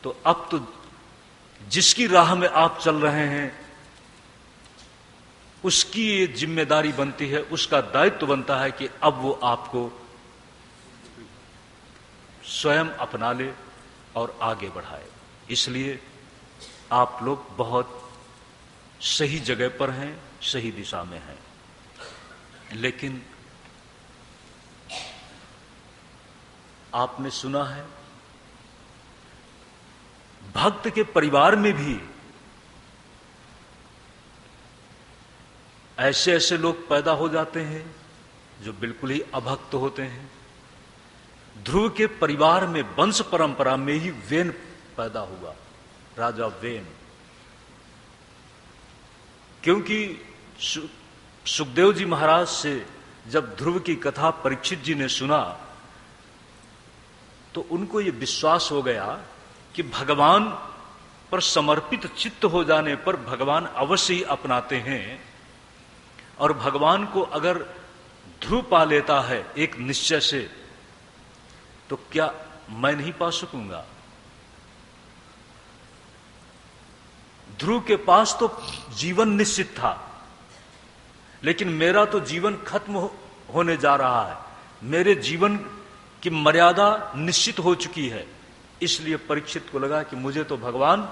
तो अब तो जिसकी राह में आप चल रहे हैं उसकी ये जिम्मेदारी बनती है, उसका दायित्व बनता है कि अब वो आपको स्वयं अपना ले और आगे बढ़ाए। इसलिए आप लोग बहुत सही जगह पर हैं, सही दिशा में हैं। लेकिन आपने सुना है भक्त के परिवार में भी ऐसे ऐसे लोग पैदा हो जाते हैं जो बिल्कुल ही अभक्त होते हैं। ध्रुव के परिवार में वंश परंपरा में ही वेन पैदा हुआ, राजा वेन। क्योंकि सुखदेव जी महाराज से जब ध्रुव की कथा परीक्षित जी ने सुना तो उनको ये विश्वास हो गया कि भगवान पर समर्पित चित्त हो जाने पर भगवान अवश्य ही अपनाते हैं, और भगवान को अगर ध्रुव पा लेता है एक निश्चय से, तो क्या मैं नहीं पा सकूंगा? ध्रुव के पास तो जीवन निश्चित था, लेकिन मेरा तो जीवन खत्म होने जा रहा है, मेरे जीवन की मर्यादा निश्चित हो चुकी है। इसलिए परीक्षित को लगा कि मुझे तो भगवान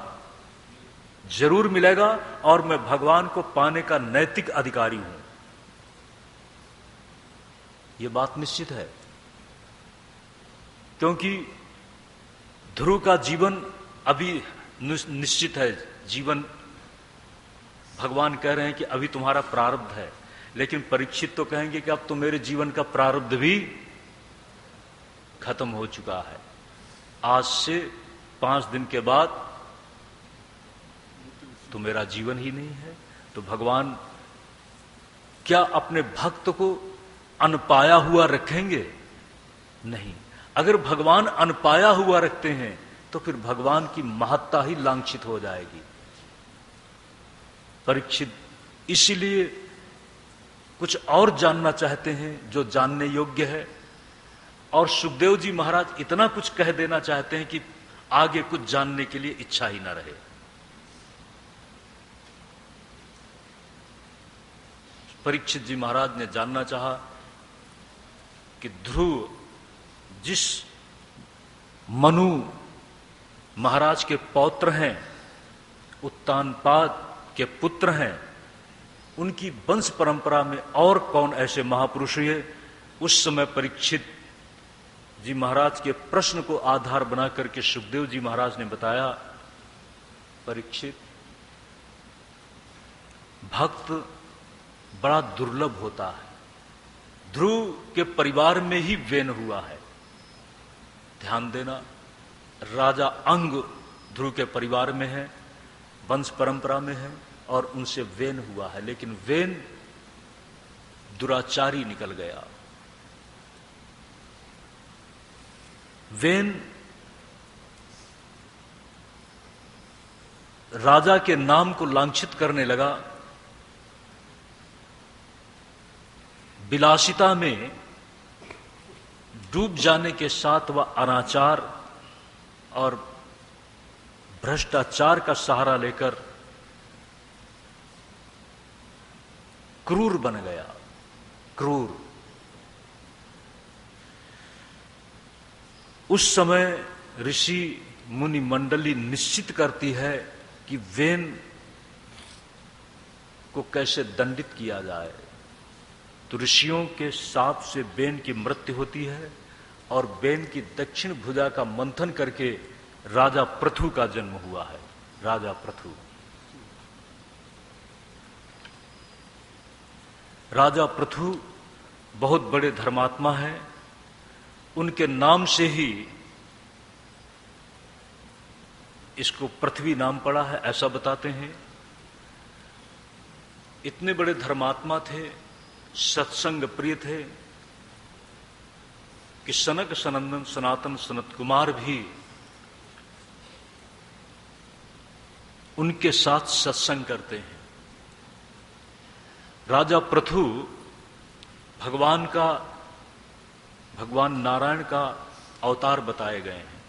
जरूर मिलेगा और मैं भगवान को पाने का नैतिक अधिकारी हूं। यह बात निश्चित है, क्योंकि ध्रुव का जीवन अभी निश्चित है। जीवन भगवान कह रहे हैं कि अभी तुम्हारा प्रारब्ध है, लेकिन परीक्षित तो कहेंगे कि अब तो मेरे जीवन का प्रारब्ध भी खत्म हो चुका है। आज से 5 दिन के बाद तो मेरा जीवन ही नहीं है। तो भगवान क्या अपने भक्त को अनपाया हुआ रखेंगे? नहीं। अगर भगवान अनपाया हुआ रखते हैं तो फिर भगवान की महत्ता ही लांछित हो जाएगी। परीक्षित इसीलिए कुछ और जानना चाहते हैं जो जानने योग्य है, और सुखदेव जी महाराज इतना कुछ कह देना चाहते हैं कि आगे कुछ जानने के लिए इच्छा ही ना रहे। परीक्षित जी महाराज ने जानना चाहा कि ध्रुव जिस मनु महाराज के पौत्र हैं, उत्तानपाद के पुत्र हैं, उनकी वंश परंपरा में और कौन ऐसे महापुरुष हुए? उस समय परीक्षित जी महाराज के प्रश्न को आधार बना करके सुखदेव जी महाराज ने बताया, परीक्षित, भक्त बड़ा दुर्लभ होता है। ध्रुव के परिवार में ही वेन हुआ है। ध्यान देना, राजा अंग ध्रुव के परिवार में है, वंश परंपरा में है, और उनसे वेन हुआ है, लेकिन वेन दुराचारी निकल गया। वेन राजा के नाम को लांछित करने लगा, विलासिता में डूब जाने के साथ वह अनाचार और भ्रष्टाचार का सहारा लेकर क्रूर बन गया। क्रूर। उस समय ऋषि मुनि मंडली निश्चित करती है कि वेन को कैसे दंडित किया जाए। तो ऋषियों के शाप से वेन की मृत्यु होती है, और वेन की दक्षिण भुजा का मंथन करके राजा पृथु का जन्म हुआ है। राजा पृथु। राजा पृथु बहुत बड़े धर्मात्मा हैं। उनके नाम से ही इसको पृथ्वी नाम पड़ा है, ऐसा बताते हैं। इतने बड़े धर्मात्मा थे, सत्संग प्रिय थे कि सनक सनंदन सनातन सनत कुमार भी उनके साथ सत्संग करते हैं। राजा पृथु भगवान नारायण का अवतार बताए गए हैं।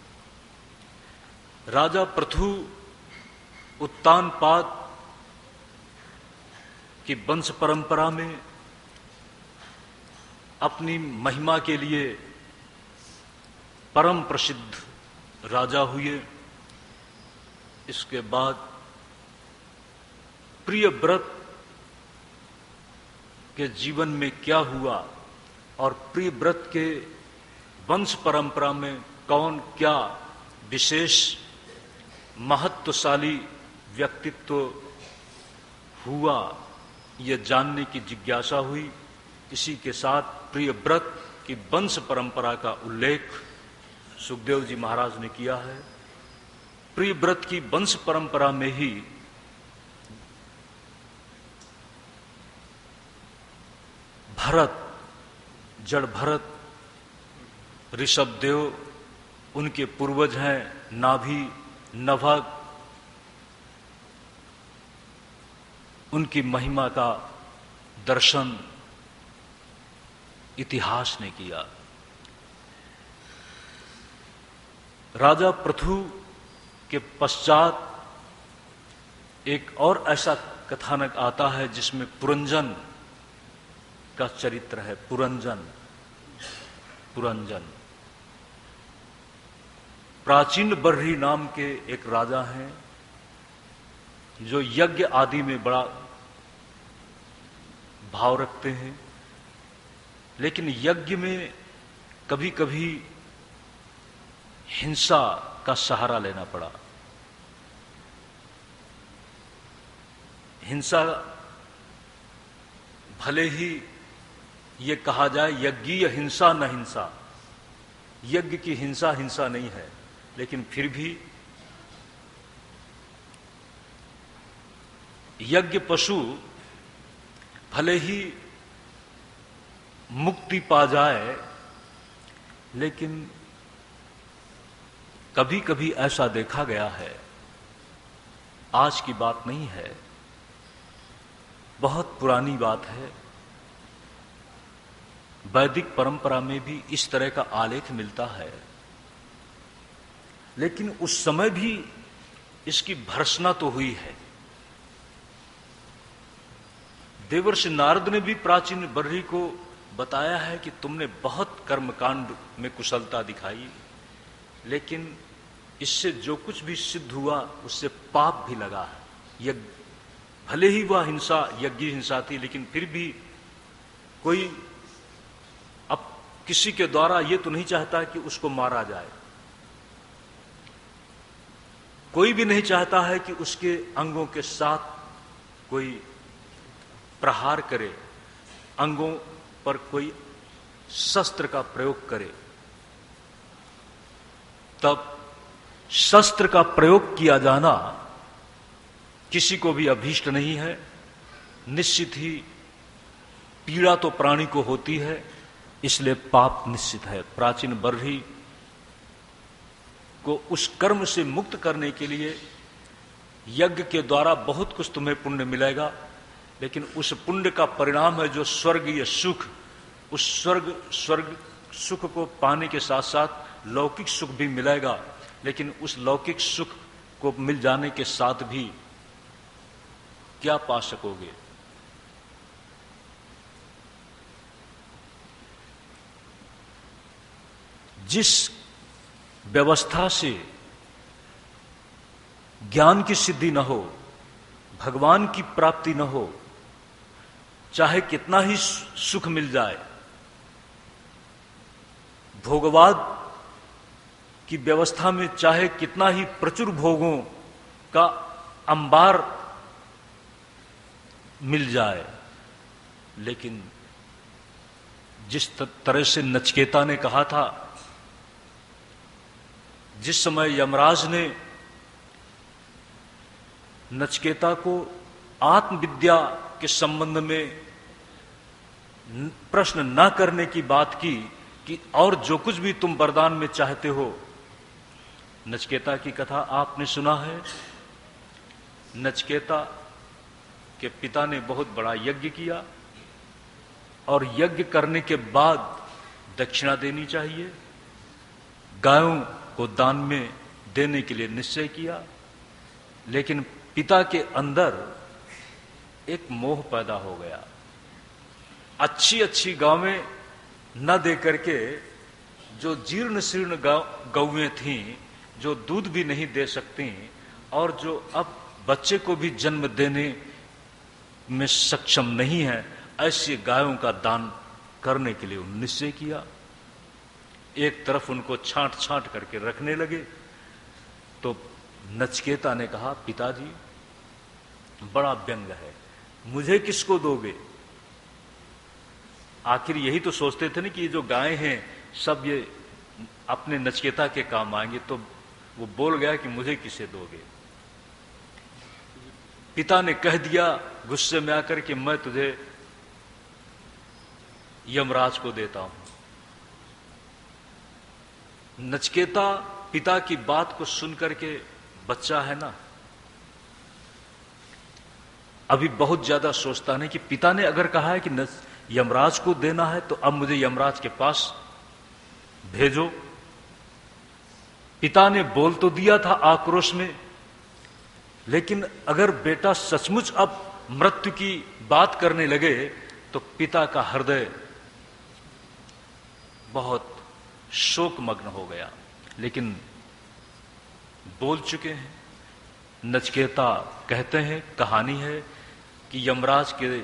राजा पृथु उत्तानपाद की वंश परंपरा में अपनी महिमा के लिए परम प्रसिद्ध राजा हुए। इसके बाद प्रियव्रत के जीवन में क्या हुआ और प्रियव्रत के वंश परंपरा में कौन क्या विशेष महत्वशाली व्यक्तित्व हुआ, यह जानने की जिज्ञासा हुई। इसी के साथ प्रियव्रत की वंश परंपरा का उल्लेख सुखदेव जी महाराज ने किया है। प्रियव्रत की वंश परंपरा में ही भरत, जड़ भरत, ऋषभदेव उनके पूर्वज हैं, नाभि, नभग, उनकी महिमा का दर्शन इतिहास ने किया। राजा पृथु के पश्चात एक और ऐसा कथानक आता है जिसमें पुरंजन का चरित्र है। पुरंजन प्राचीन बर्ही नाम के एक राजा हैं जो यज्ञ आदि में बड़ा भाव रखते हैं, लेकिन यज्ञ में कभी कभी हिंसा का सहारा लेना पड़ा। हिंसा, भले ही ये कहा जाए यज्ञीय हिंसा न हिंसा, यज्ञ की हिंसा हिंसा नहीं है, लेकिन फिर भी यज्ञ पशु भले ही मुक्ति पा जाए, लेकिन कभी कभी ऐसा देखा गया है, आज की बात नहीं है, बहुत पुरानी बात है, वैदिक परंपरा में भी इस तरह का आलेख मिलता है, लेकिन उस समय भी इसकी भर्त्सना तो हुई है। देवर्षि नारद ने भी प्राचीन बर्ही को बताया है कि तुमने बहुत कर्मकांड में कुशलता दिखाई, लेकिन इससे जो कुछ भी सिद्ध हुआ उससे पाप भी लगा है। भले ही वह हिंसा यज्ञ हिंसा थी, लेकिन फिर भी कोई अब किसी के द्वारा ये तो नहीं चाहता कि उसको मारा जाए, कोई भी नहीं चाहता है कि उसके अंगों के साथ कोई प्रहार करे, अंगों पर कोई शस्त्र का प्रयोग करे। तब शस्त्र का प्रयोग किया जाना किसी को भी अभीष्ट नहीं है। निश्चित ही पीड़ा तो प्राणी को होती है, इसलिए पाप निश्चित है। प्राचीन बर्ही को उस कर्म से मुक्त करने के लिए यज्ञ के द्वारा बहुत कुछ तुम्हें पुण्य मिलेगा, लेकिन उस पुण्य का परिणाम है जो स्वर्गीय सुख, उस स्वर्ग सुख को पाने के साथ साथ लौकिक सुख भी मिलेगा, लेकिन उस लौकिक सुख को मिल जाने के साथ भी क्या पा सकोगे? जिस व्यवस्था से ज्ञान की सिद्धि न हो, भगवान की प्राप्ति न हो, चाहे कितना ही सुख मिल जाए, भोगवाद की व्यवस्था में चाहे कितना ही प्रचुर भोगों का अंबार मिल जाए, लेकिन जिस तरह से नचिकेता ने कहा था, जिस समय यमराज ने नचिकेता को आत्मविद्या के संबंध में प्रश्न न करने की बात की कि और जो कुछ भी तुम वरदान में चाहते हो, नचिकेता की कथा आपने सुना है। नचिकेता के पिता ने बहुत बड़ा यज्ञ किया और यज्ञ करने के बाद दक्षिणा देनी चाहिए, गायों को दान में देने के लिए निश्चय किया, लेकिन पिता के अंदर एक मोह पैदा हो गया। अच्छी अच्छी गावें न दे करके जो जीर्ण शीर्ण गौवें थीं, जो दूध भी नहीं दे सकती और जो अब बच्चे को भी जन्म देने में सक्षम नहीं है, ऐसी गायों का दान करने के लिए उन्होंने निश्चय किया। एक तरफ उनको छांट छांट करके रखने लगे। तो नचिकेता ने कहा, पिताजी बड़ा व्यंग है, मुझे किसको दोगे? आखिर यही तो सोचते थे ना कि ये जो गायें हैं सब ये अपने नचिकेता के काम आएंगे। तो वो बोल गया कि मुझे किसे दोगे? पिता ने कह दिया गुस्से में आकर कि मैं तुझे यमराज को देता हूं। नचिकेता पिता की बात को सुनकर के, बच्चा है ना, अभी बहुत ज्यादा सोचता नहीं कि पिता ने अगर कहा है कि यमराज को देना है तो अब मुझे यमराज के पास भेजो। पिता ने बोल तो दिया था आक्रोश में, लेकिन अगर बेटा सचमुच अब मृत्यु की बात करने लगे तो पिता का हृदय बहुत शोकमग्न हो गया। लेकिन बोल चुके हैं। नचिकेता कहते हैं, कहानी है कि यमराज के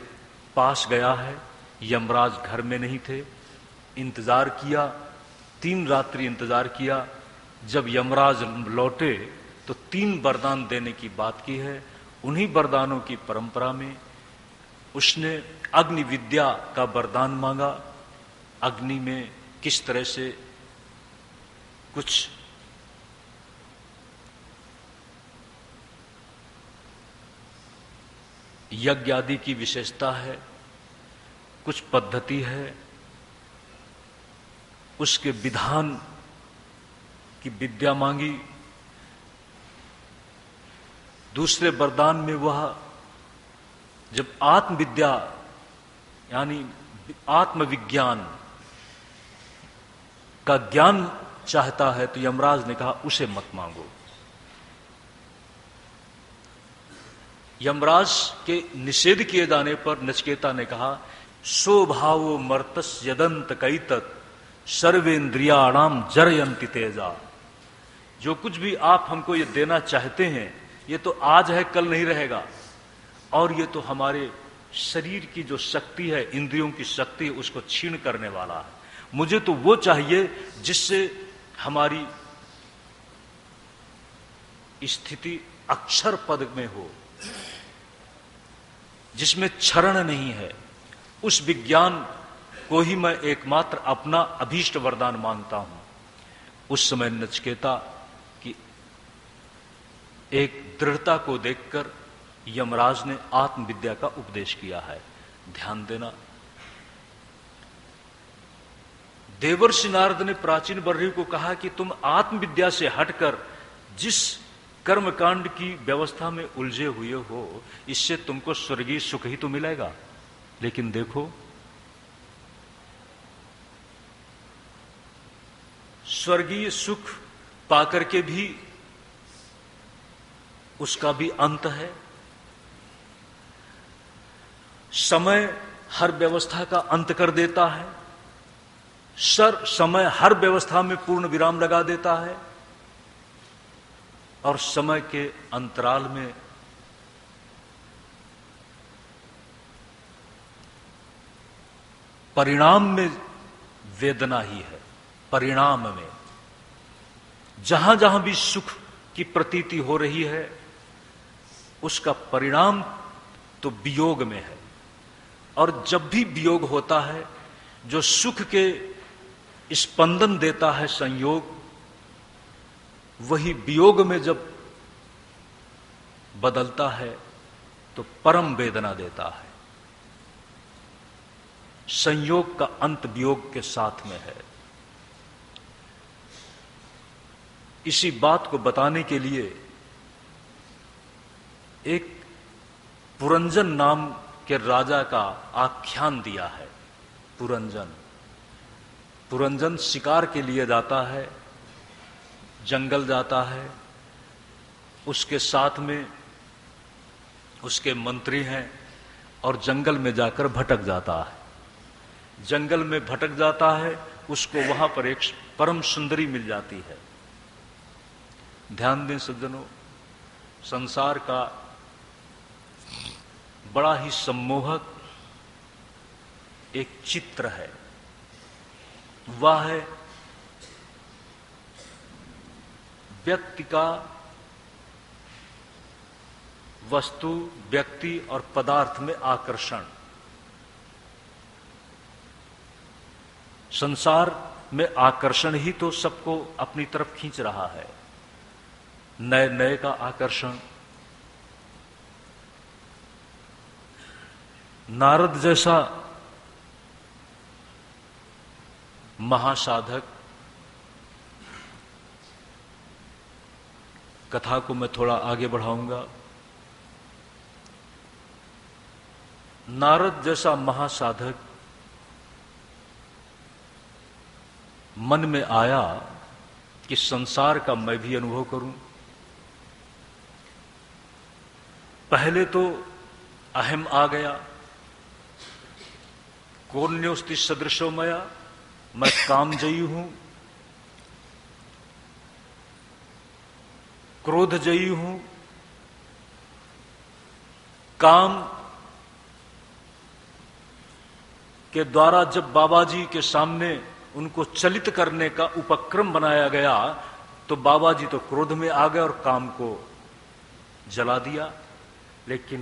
पास गया है, यमराज घर में नहीं थे, इंतजार किया, 3 रात्रि इंतजार किया। जब यमराज लौटे तो 3 वरदान देने की बात की है। उन्हीं वरदानों की परंपरा में उसने अग्नि विद्या का वरदान मांगा। अग्नि में किस तरह से कुछ यज्ञ आदि की विशेषता है, कुछ पद्धति है, उसके विधान की विद्या मांगी। दूसरे वरदान में वह जब आत्मविद्या यानी आत्मविज्ञान का ज्ञान चाहता है तो यमराज ने कहा उसे मत मांगो। यमराज के निषेध किए जाने पर नचिकेता ने कहा, स्वभावो मर्तस यदंत कैतत सर्वेन्द्रियाणाम जरयंति तेजा। जो कुछ भी आप हमको ये देना चाहते हैं ये तो आज है, कल नहीं रहेगा, और ये तो हमारे शरीर की जो शक्ति है, इंद्रियों की शक्ति है, उसको छीन करने वाला है। मुझे तो वो चाहिए जिससे हमारी स्थिति अक्षर पद में हो, जिसमें क्षरण नहीं है। उस विज्ञान को ही मैं एकमात्र अपना अभीष्ट वरदान मानता हूं। उस समय नचिकेता की एक दृढ़ता को देखकर यमराज ने आत्मविद्या का उपदेश किया है। ध्यान देना, देवर्षि नारद ने प्राचीन बर्ही को कहा कि तुम आत्मविद्या से हटकर जिस कर्मकांड की व्यवस्था में उलझे हुए हो, इससे तुमको स्वर्गीय सुख ही तो मिलेगा। लेकिन देखो, स्वर्गीय सुख पाकर के भी उसका भी अंत है। समय हर व्यवस्था का अंत कर देता है। समय हर व्यवस्था में पूर्ण विराम लगा देता है, और समय के अंतराल में परिणाम में वेदना ही है। परिणाम में जहां जहां भी सुख की प्रतीति हो रही है, उसका परिणाम तो वियोग में है। और जब भी वियोग होता है, जो सुख के स्पंदन देता है संयोग, वही वियोग में जब बदलता है तो परम वेदना देता है। संयोग का अंत वियोग के साथ में है। इसी बात को बताने के लिए एक पुरंजन नाम के राजा का आख्यान दिया है। पुरंजन शिकार के लिए जाता है, जंगल जाता है, उसके साथ में उसके मंत्री हैं और जंगल में जाकर भटक जाता है। जंगल में भटक जाता है, उसको वहां पर एक परम सुंदरी मिल जाती है। ध्यान दें सज्जनों, संसार का बड़ा ही सम्मोहक एक चित्र है, वह है व्यक्ति का, वस्तु, व्यक्ति और पदार्थ में आकर्षण। संसार में आकर्षण ही तो सबको अपनी तरफ खींच रहा है, नए नए का आकर्षण। नारद जैसा महासाधक, कथा को मैं थोड़ा आगे बढ़ाऊंगा। नारद जैसा महासाधक मन में आया कि संसार का मैं भी अनुभव करूं। पहले तो अहम आ गया, कोन्योस्ति सदृशो मया, मैं कामजयी हूं, क्रोधजयी हूं। काम के द्वारा जब बाबा जी के सामने उनको चलित करने का उपक्रम बनाया गया तो बाबा जी तो क्रोध में आ गए और काम को जला दिया। लेकिन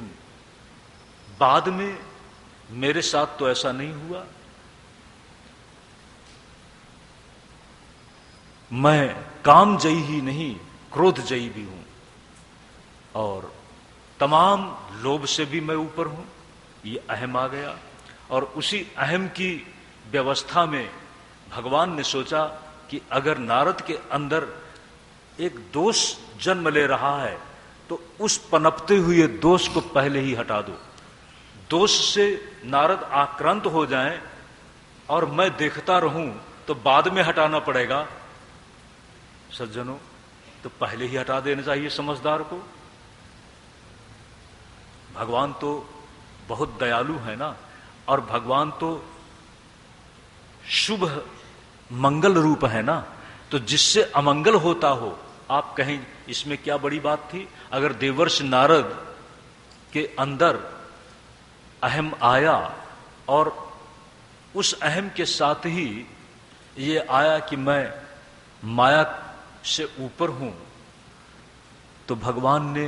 बाद में मेरे साथ तो ऐसा नहीं हुआ। मैं कामजयी ही नहीं, क्रोधजयी भी हूं और तमाम लोभ से भी मैं ऊपर हूं। ये अहम आ गया और उसी अहम की व्यवस्था में भगवान ने सोचा कि अगर नारद के अंदर एक दोष जन्म ले रहा है तो उस पनपते हुए दोष को पहले ही हटा दो। दोष से नारद आक्रांत हो जाएं और मैं देखता रहूं तो बाद में हटाना पड़ेगा। सज्जनों, तो पहले ही हटा देना चाहिए समझदार को। भगवान तो बहुत दयालु है ना, और भगवान तो शुभ मंगल रूप है ना, तो जिससे अमंगल होता हो आप कहें इसमें क्या बड़ी बात थी। अगर देवर्षि नारद के अंदर अहम आया और उस अहम के साथ ही ये आया कि मैं माया से ऊपर हूं, तो भगवान ने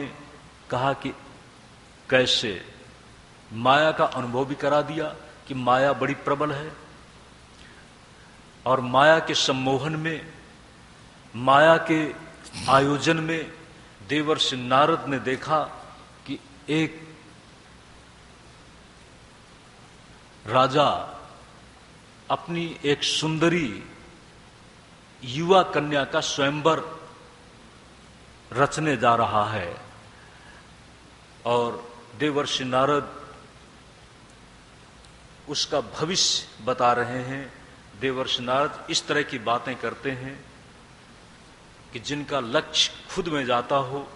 कहा कि कैसे, माया का अनुभव भी करा दिया कि माया बड़ी प्रबल है। और माया के सम्मोहन में, माया के आयोजन में देवर्षि नारद ने देखा कि एक राजा अपनी एक सुंदरी युवा कन्या का स्वयंवर रचने जा रहा है और देवर्षि नारद उसका भविष्य बता रहे हैं। देवर्षि नारद इस तरह की बातें करते हैं कि जिनका लक्ष्य खुद में जाता हो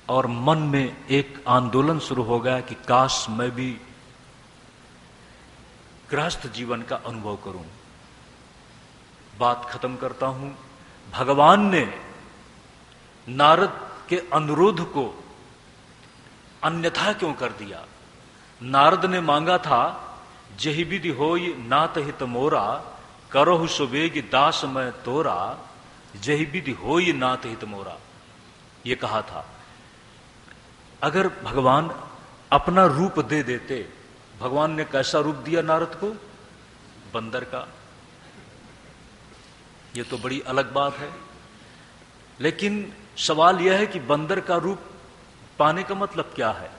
और मन में एक आंदोलन शुरू हो गया कि काश मैं भी गृहस्थ जीवन का अनुभव करूं। बात खत्म करता हूं। भगवान ने नारद के अनुरोध को अन्यथा क्यों कर दिया? नारद ने मांगा था जही विधि होई नात हित मोरा, करहु सुबेग दास मैं तोरा, जही विधि होई नात हित मोरा, ये कहा था। अगर भगवान अपना रूप दे देते, भगवान ने कैसा रूप दिया नारद को? बंदर का। ये तो बड़ी अलग बात है। लेकिन सवाल यह है कि बंदर का रूप पाने का मतलब क्या है?